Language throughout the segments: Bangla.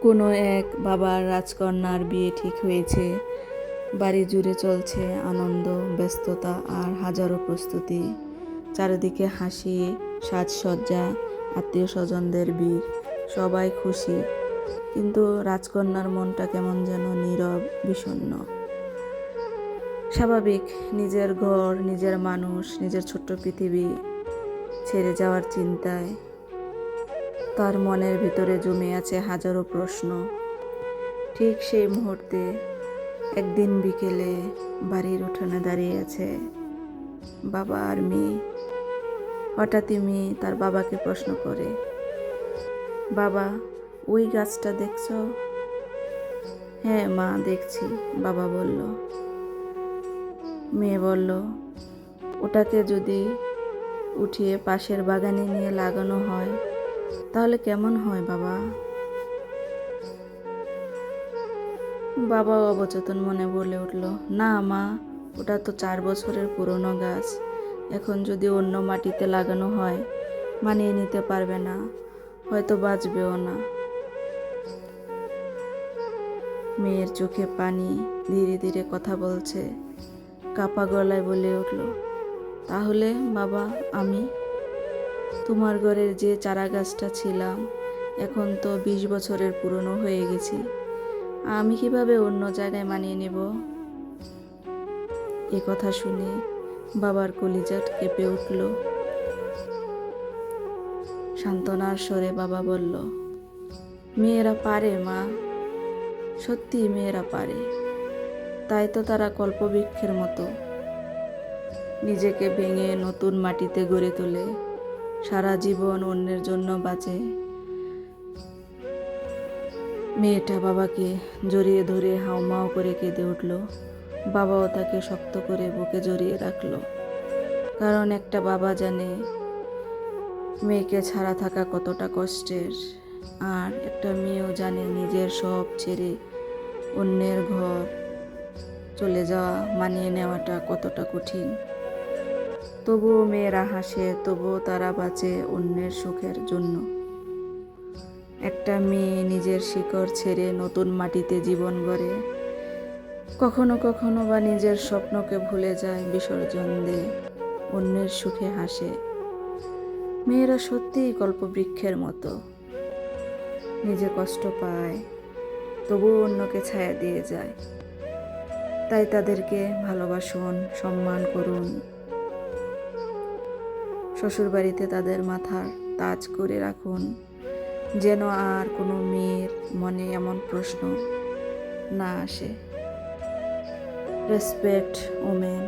কোনো এক বাবার রাজকন্যার বিয়ে ঠিক হয়েছে। বাড়ি জুড়ে চলছে আনন্দ, ব্যস্ততা আর হাজারো প্রস্তুতি। চারিদিকে হাসি, সাজসজ্জা, আত্মীয় স্বজনদের ভিড়, সবাই খুশি। কিন্তু রাজকন্যার মনটা কেমন যেন নীরব, বিষণ্ণ। স্বাভাবিক, নিজের ঘর, নিজের মানুষ, নিজের ছোট্ট পৃথিবী ছেড়ে যাওয়ার চিন্তায় তার মনের ভিতরে জমে আছে হাজারো প্রশ্ন। ঠিক সেই মুহূর্তে একদিন বিকেলে বাড়ির উঠোনে দাঁড়িয়ে আছে বাবা আর মেয়ে। হঠাৎই মেয়ে তার বাবাকে প্রশ্ন করে, বাবা, ওই গাছটা দেখছো? হ্যাঁ মা, দেখছি, বাবা বলল। মেয়ে বলল, ওটাকে যদি উঠিয়ে পাশের বাগানে নিয়ে লাগানো হয় তাহলে কেমন হয় বাবা? বাবাও অবচেতন মনে বলে উঠল, না মা, ওটা তো 4 বছরের পুরনো গাছ। এখন যদি অন্য মাটিতে লাগানো হয় মানিয়ে নিতে পারবে না, হয়তো বাঁচবেও না। মেয়ের চোখে পানি, ধীরে ধীরে কথা বলছে, কাপা গলায় বলে উঠল, তাহলে বাবা, আমি তোমার ঘরের যে চারা গাছটা ছিলাম এখন তো 20 বছরের পুরনো হয়ে গেছি। আমি কিভাবে অন্য জায়গায় মানিয়ে নেব? এ কথা শুনে বাবার কলিজা কেঁপে উঠল। সান্ত্বনার স্বরে বাবা বলল, মেয়েরা পারে মা, সত্যি মেয়েরা পারে। তাই তো তারা কল্পবৃক্ষের মতো নিজেকে ভেঙে নতুন মাটিতে গড়ে তোলে, সারা জীবন অন্যের জন্য বাঁচে। মেয়েটা বাবাকে জড়িয়ে ধরে হাউমাউ করে কেঁদে উঠল। বাবাও তাকে শক্ত করে বুকে জড়িয়ে রাখল, কারণ একটা বাবা জানে মেয়েকে ছাড়া থাকা কতটা কষ্টের, আর একটা মেয়েও জানে নিজের সব ছেড়ে অন্যের ঘর চলে যাওয়া, মানিয়ে নেওয়াটা কতটা কঠিন। তবুও মেয়েরা হাসে, তবুও তারা বাঁচে অন্যের সুখের জন্য। একটা মেয়ে নিজের শিকড় ছেড়ে নতুন মাটিতে জীবন গড়ে, কখনো কখনো বা নিজের স্বপ্নকে ভুলে যায়, বিসর্জন দেয়, অন্যের সুখে হাসে। মেয়েরা সত্যিই কল্পবৃক্ষের মতো, নিজে কষ্ট পায় তবুও অন্যকে ছায়া দিয়ে যায়। তাই তাদেরকে ভালোবাসুন, সম্মান করুন। শ্বশুরবাড়িতে তাদের মাথার তাজ করে রাখুন, যেন আর কোনো মেয়ের মনে এমন প্রশ্ন না আসে। Respect women,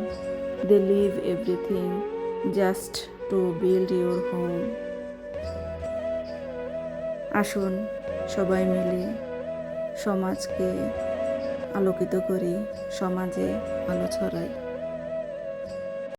they live everything just to build your home. আসুন সবাই মিলে সমাজকে আলোকিত করি, সমাজে আলো ছড়াই।